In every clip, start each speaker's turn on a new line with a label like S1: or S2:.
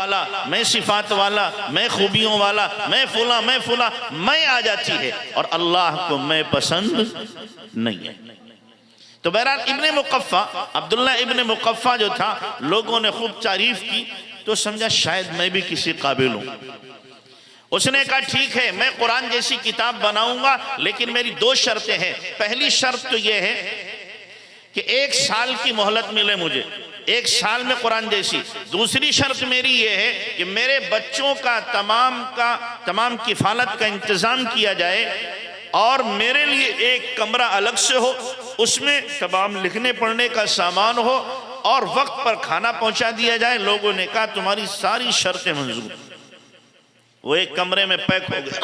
S1: والا، میں صفات والا، میں خوبیوں والا، میں فلاں میں آ جاتی ہے، اور اللہ کو میں پسند نہیں ہے۔ تو بہرحال ابن مقفع، عبداللہ ابن مقفع جو تھا، لوگوں نے خوب تعریف کی تو سمجھا شاید میں بھی کسی قابل ہوں۔ اس نے کہا ٹھیک ہے، میں قرآن جیسی کتاب بناؤں گا، لیکن میری 2 شرطیں ہیں۔ پہلی شرط تو یہ ہے کہ 1 سال کی مہلت ملے مجھے، 1 سال میں قرآن جیسی۔ دوسری شرط میری یہ ہے کہ میرے بچوں کا تمام کفالت کا انتظام کیا جائے، اور میرے لیے ایک کمرہ الگ سے ہو، اس میں تمام لکھنے پڑھنے کا سامان ہو، اور وقت پر کھانا پہنچا دیا جائے۔ لوگوں نے کہا تمہاری ساری شرطیں منظور۔ وہ ایک کمرے میں پیک ہو گیا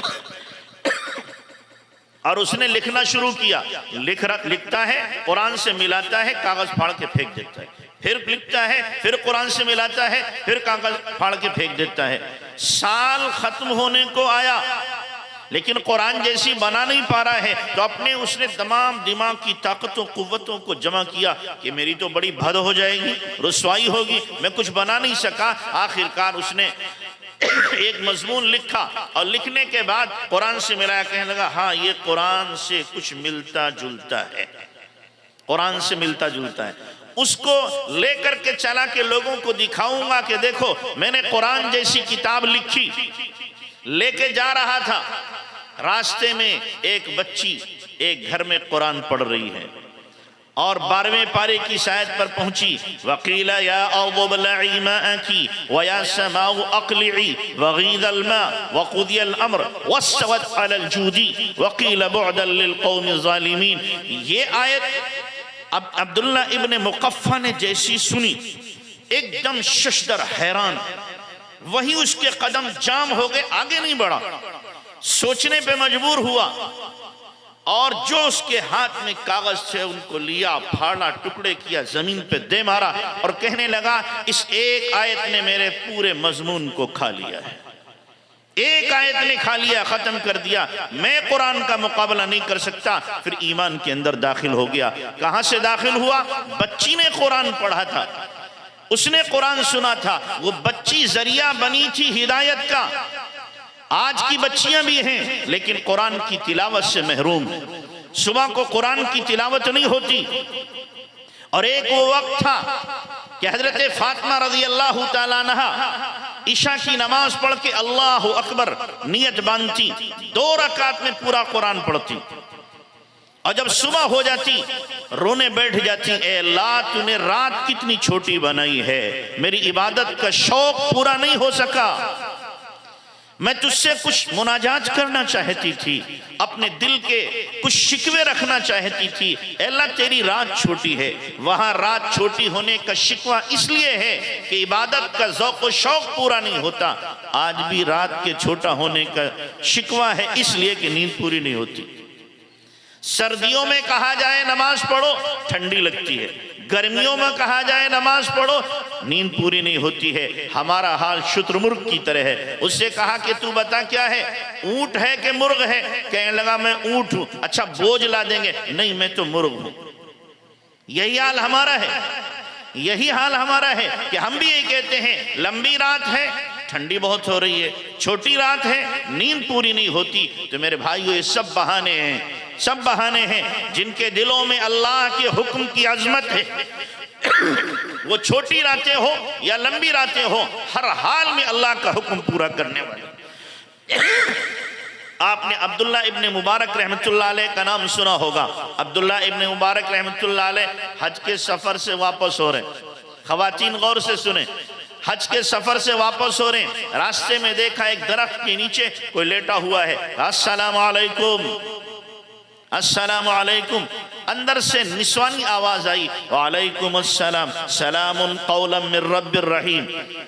S1: اور اس نے لکھنا شروع کیا۔ لکھتا ہے، قرآن سے ملاتا ہے، کاغذ پھاڑ کے پھینک دیتا ہے، پھر لکھتا ہے، پھر قرآن سے ملاتا ہے، پھر کاغذ پھاڑ کے پھینک دیتا ہے۔ سال ختم ہونے کو آیا، لیکن قرآن جیسی بنا نہیں پا رہا ہے، تو اس نے تمام دماغ کی طاقتوں قوتوں کو جمع کیا کہ میری تو بڑی بھد ہو جائے گی، رسوائی ہوگی، میں کچھ بنا نہیں سکا۔ آخرکار اس نے ایک مضمون لکھا، اور لکھنے کے بعد قرآن سے ملایا، کہنے لگا ہاں یہ قرآن سے کچھ ملتا جلتا ہے، قرآن سے ملتا جلتا ہے۔ اس کو لے کر کے چلا کہ لوگوں کو دکھاؤں گا کہ دیکھو میں نے قرآن جیسی کتاب لکھی۔ لے کے جا رہا تھا، راستے میں ایک بچی ایک گھر میں قرآن پڑھ رہی ہے، اور 12ویں پارے کی آیت پر پہنچی، وَقِيلَ يَا أَرْضُ ابْلَعِي مَاءَكِ وَيَا سَمَاءُ أَقْلِعِي وَغِيضَ الْمَاءُ وَقُضِيَ الْأَمْرُ وَاسْتَوَتْ عَلَى الْجُودِي وَقِيلَ بُعْدًا لِلْقَوْمِ الظَّالِمِينَ۔ یہ آیت عبداللہ ابن مقفع نے جیسی سنی، ایک دم ششدر، حیران، وہی اس کے قدم جام ہو گئے، آگے نہیں بڑھا، سوچنے پہ مجبور ہوا، اور جو اس کے ہاتھ میں کاغذ سے ان کو لیا، پھاڑا، ٹکڑے کیا، زمین پہ دے مارا، اور کہنے لگا اس ایک آیت نے میرے پورے مضمون کو کھا لیا ہے، ایک آیت نے کھا لیا، ختم کر دیا، میں قرآن کا مقابلہ نہیں کر سکتا۔ پھر ایمان کے اندر داخل ہو گیا۔ کہاں سے داخل ہوا؟ بچی نے قرآن پڑھا تھا، اس نے قرآن سنا تھا، وہ بچی ذریعہ بنی تھی ہدایت کا۔ آج کی بچیاں بھی ہیں لیکن قرآن کی تلاوت سے محروم ہیں، صبح کو قرآن کی تلاوت نہیں ہوتی۔ اور ایک وہ وقت تھا کہ حضرت فاطمہ رضی اللہ تعالیٰ عنہ عشاء کی نماز پڑھ کے اللہ اکبر نیت باندھتی، 2 رکعت میں پورا قرآن پڑھتی، اور جب صبح ہو جاتی رونے بیٹھ جاتی، اے اللہ تو نے رات کتنی چھوٹی بنائی ہے، میری عبادت کا شوق پورا نہیں ہو سکا، میں تجھ سے کچھ مناجات کرنا چاہتی تھی، اپنے دل کے کچھ شکوے رکھنا چاہتی تھی، اے اللہ تیری رات چھوٹی ہے۔ وہاں رات چھوٹی ہونے کا شکوہ اس لیے ہے کہ عبادت کا ذوق و شوق پورا نہیں ہوتا۔ آج بھی رات کے چھوٹا ہونے کا شکوہ ہے، اس لیے کہ نیند پوری نہیں ہوتی۔ سردیوں میں کہا جائے نماز پڑھو، ٹھنڈی لگتی ہے، گرمیوں میں کہا جائے نماز پڑھو، نیند پوری نہیں ہوتی ہے۔ ہمارا حال شتر مرغ کی طرح ہے۔ اس سے کہا کہ تو بتا کیا ہے، اونٹ ہے کہ مرغ ہے؟ کہنے لگا میں اونٹ ہوں۔ اچھا بوجھ لا دیں گے؟ نہیں میں تو مرغ ہوں۔ یہی حال ہمارا ہے، یہی حال ہمارا ہے کہ ہم بھی یہ کہتے ہیں لمبی رات ہے، ٹھنڈی بہت ہو رہی ہے، چھوٹی رات ہے، نیند پوری نہیں ہوتی۔ تو میرے بھائیو یہ سب بہانے ہیں، سب بہانے ہیں جن کے دلوں میں اللہ کے حکم کی عظمت ہے۔ وہ چھوٹی راتیں ہو یا لمبی راتیں ہو، ہر حال میں اللہ کا حکم پورا کرنے والے۔ آپ نے عبداللہ ابن مبارک رحمت اللہ علیہ کا نام سنا ہوگا۔ عبداللہ ابن مبارک رحمت اللہ علیہ حج کے سفر سے واپس ہو رہے ہیں، خواتین غور سے سنیں، حج کے سفر سے واپس ہو رہے ہیں، راستے میں دیکھا ایک درخت کے نیچے کوئی لیٹا ہوا ہے، السلام علیکم السلام علیکم۔ اندر سے نسوانی آواز آئی، وعلیکم السلام، سلام قولا من رب الرحیم۔